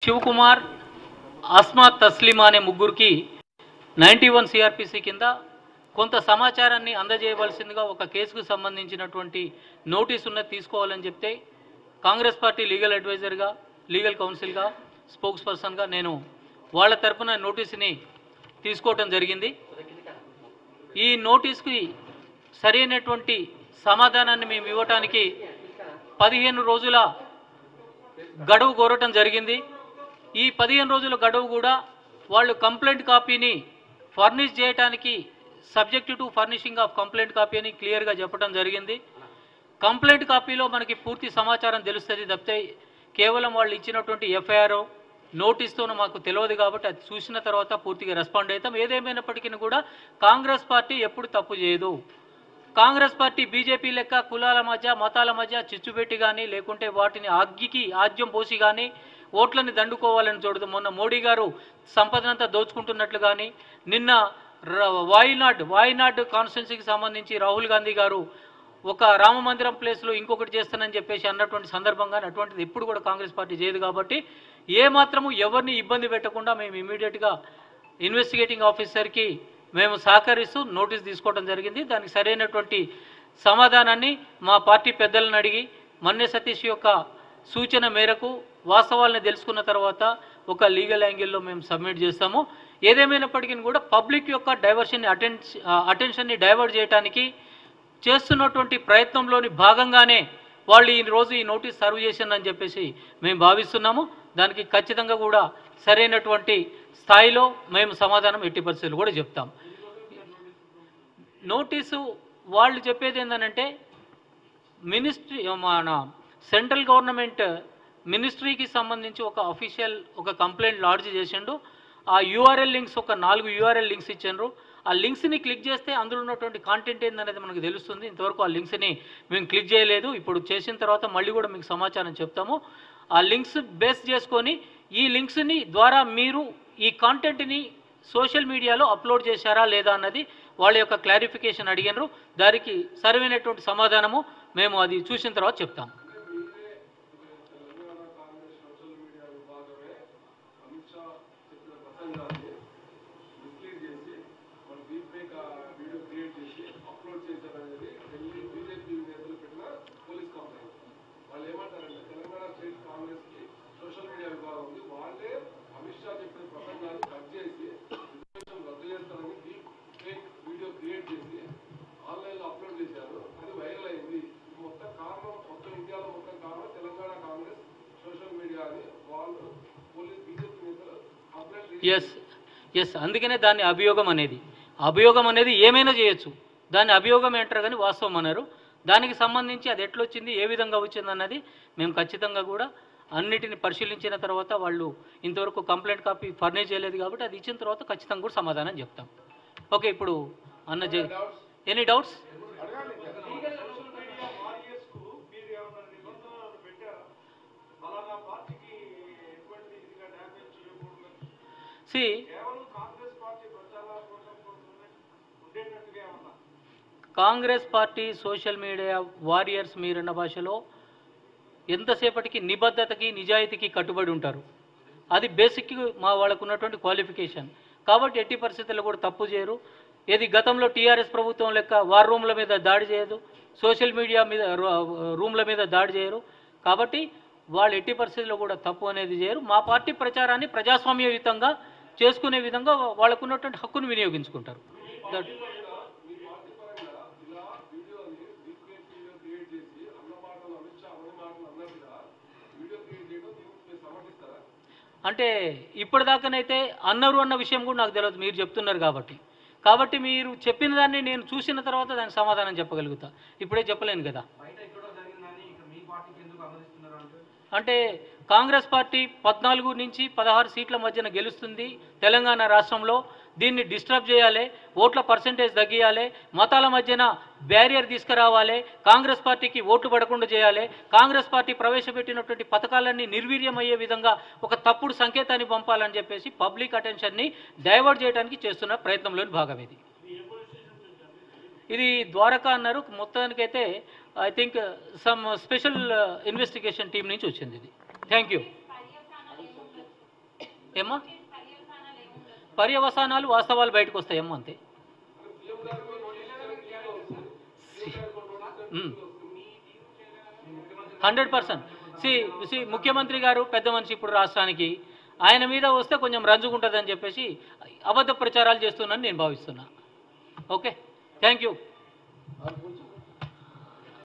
శివకుమార్, అస్మా తస్లీమా అనే ముగ్గురికి 91 సిఆర్పిసి కింద కొంత సమాచారాన్ని అందజేయవలసిందిగా ఒక కేసుకు సంబంధించినటువంటి నోటీస్ ఉన్నది తీసుకోవాలని చెప్తే కాంగ్రెస్ పార్టీ లీగల్ అడ్వైజర్గా, లీగల్ కౌన్సిల్గా, స్పోక్స్ పర్సన్గా నేను వాళ్ళ తరపున నోటీసుని తీసుకోవటం జరిగింది. ఈ నోటీస్కి సరైనటువంటి సమాధానాన్ని మేము ఇవ్వటానికి 15 రోజుల గడువు కోరటం జరిగింది. ఈ 15 రోజుల గడువు కూడా వాళ్ళు కంప్లైంట్ కాపీని ఫర్నిష్ చేయడానికి subject to furnishing of complaint copy అని క్లియర్గా చెప్పడం జరిగింది. కంప్లైంట్ కాపీలో మనకి పూర్తి సమాచారం తెలుస్తుంది తప్పితే కేవలం వాళ్ళు ఇచ్చినటువంటి ఎఫ్ఐఆర్ నోటీస్తోనూ మాకు తెలియదు కాబట్టి అది చూసిన తర్వాత పూర్తిగా రెస్పాండ్ అవుతాం. ఏదేమైనప్పటికీ కూడా కాంగ్రెస్ పార్టీ ఎప్పుడు తప్పు చేయదు. కాంగ్రెస్ పార్టీ బీజేపీ లెక్క కులాల మధ్య, మతాల మధ్య చిచ్చుపెట్టి కానీ లేకుంటే వాటిని అగ్గికి ఆజ్యం పోసి కానీ ఓట్లని దండుకోవాలని చూడదు. మొన్న మోడీ గారు సంపదనంతా దోచుకుంటున్నట్లు కానీ, నిన్న వాయినాడ్ కాన్స్టిట్యున్సీకి సంబంధించి రాహుల్ గాంధీ గారు ఒక రామ మందిరం ప్లేస్లో ఇంకొకటి చేస్తానని చెప్పేసి అన్నటువంటి సందర్భంగా అటువంటిది ఎప్పుడు కూడా కాంగ్రెస్ పార్టీ చేయదు. కాబట్టి ఏమాత్రము ఎవరిని ఇబ్బంది పెట్టకుండా మేము ఇమీడియట్గా ఇన్వెస్టిగేటింగ్ ఆఫీసర్కి మేము సహకరిస్తూ నోటీస్ తీసుకోవడం జరిగింది. దానికి సరైనటువంటి సమాధానాన్ని మా పార్టీ పెద్దలను అడిగి మన్నే సతీష్ యొక్క సూచన మేరకు వాస్తవాలను తెలుసుకున్న తర్వాత ఒక లీగల్ యాంగిల్లో మేము సబ్మిట్ చేస్తాము. ఏదేమైనప్పటికీ కూడా పబ్లిక్ యొక్క అటెన్షన్ని డైవర్ట్ చేయడానికి చేస్తున్నటువంటి ప్రయత్నంలోని భాగంగానే వాళ్ళు ఈరోజు ఈ నోటీస్ సర్వ్ చేసిందని చెప్పేసి మేము భావిస్తున్నాము. దానికి ఖచ్చితంగా కూడా సరైనటువంటి స్థాయిలో మేము సమాధానం ఎట్టి పరిస్థితులు కూడా చెప్తాం. నోటీసు వాళ్ళు చెప్పేది ఏంటంటే మన సెంట్రల్ గవర్నమెంట్ మినిస్ట్రీకి సంబంధించి ఒక కంప్లైంట్ లాడ్జ్ చేసిండు. ఆ యూఆర్ఎల్ లింక్స్ ఒక 4 యూఆర్ఎల్ లింక్స్ ఇచ్చారు. ఆ లింక్స్ని క్లిక్ చేస్తే అందులో ఉన్నటువంటి కాంటెంట్ ఏందనేది మనకు తెలుస్తుంది. ఇంతవరకు ఆ లింక్స్ని మేము క్లిక్ చేయలేదు. ఇప్పుడు చేసిన తర్వాత మళ్ళీ కూడా మీకు సమాచారం చెప్తాము. ఆ లింక్స్ బేస్ చేసుకొని ఈ లింక్స్ని ద్వారా మీరు ఈ కాంటెంట్ని సోషల్ మీడియాలో అప్లోడ్ చేశారా లేదా అన్నది వాళ్ళ యొక్క క్లారిఫికేషన్ అడిగినారు. దానికి సరైనటువంటి సమాధానము మేము అది చూసిన తర్వాత చెప్తాము. ఎస్ అందుకనే దాన్ని అభియోగం అనేది ఏమైనా చేయొచ్చు. దాన్ని అభియోగం ఏంటారు కానీ వాస్తవం అన్నారు. దానికి సంబంధించి అది ఎట్లొచ్చింది, ఏ విధంగా వచ్చింది అన్నది మేము ఖచ్చితంగా కూడా అన్నిటిని పరిశీలించిన తర్వాత వాళ్ళు ఇంతవరకు కంప్లైంట్ కాపీ ఫర్నిష్ చేయలేదు కాబట్టి అది ఇచ్చిన తర్వాత ఖచ్చితంగా కూడా సమాధానం చెప్తాం. ఓకే, ఇప్పుడు any doubts? Congress party social media warriors మీరన్న భాషలో ఎంతసేపటికి నిబద్ధతకి, నిజాయితీకి కట్టుబడి ఉంటారు. అది బేసిక్ మా వాళ్ళకు ఉన్నటువంటి క్వాలిఫికేషన్. కాబట్టి ఎట్టి పరిస్థితుల్లో కూడా తప్పు చేయరు. ఏది గతంలో టీఆర్ఎస్ ప్రభుత్వం లెక్క వార్ రూమ్ల మీద దాడి చేయదు, సోషల్ మీడియా మీద రూమ్ల మీద దాడి చేయరు. కాబట్టి వాళ్ళు ఎట్టి పరిస్థితుల్లో కూడా తప్పు అనేది చేయరు. మా పార్టీ ప్రచారాన్ని ప్రజాస్వామ్యయుతంగా చేసుకునే విధంగా వాళ్ళకు ఉన్నటువంటి హక్కును వినియోగించుకుంటారు. అంటే ఇప్పటిదాకానైతే అన్నారు అన్న విషయం కూడా నాకు తెలియదు, మీరు చెప్తున్నారు కాబట్టి మీరు చెప్పిన దాన్ని నేను చూసిన తర్వాత దానికి సమాధానం చెప్పగలుగుతా. ఇప్పుడే చెప్పలేను కదా. అంటే కాంగ్రెస్ పార్టీ 14 నుంచి 16 సీట్ల మధ్యన గెలుస్తుంది తెలంగాణ రాష్ట్రంలో. దీన్ని డిస్టర్బ్ చేయాలి, ఓట్ల పర్సెంటేజ్ తగ్గియాలి, మతాల మధ్యన బ్యారియర్ తీసుకురావాలి, కాంగ్రెస్ పార్టీకి ఓట్లు పడకుండా చేయాలి, కాంగ్రెస్ పార్టీ ప్రవేశపెట్టినటువంటి పథకాలన్నీ నిర్వీర్యమయ్యే విధంగా ఒక తప్పుడు సంకేతాన్ని పంపాలని చెప్పేసి పబ్లిక్ అటెన్షన్ని డైవర్ట్ చేయడానికి చేస్తున్న ప్రయత్నంలోని భాగం ఇది ద్వారకా అన్నారు. మొత్తానికైతే I think some special investigation team నుంచి వచ్చింది ఇది. Thank you. ఏమ్మా పర్యవసానాలు వాస్తవాలు బయటకు వస్తాయమ్మా అంతే. 100%. ముఖ్యమంత్రి గారు పెద్ద మనిషి ఇప్పుడు రాష్ట్రానికి, ఆయన మీద వస్తే కొంచెం రంజుకుంటుందని చెప్పేసి అబద్ధ ప్రచారాలు చేస్తున్నానని నేను భావిస్తున్నా. Okay, thank you.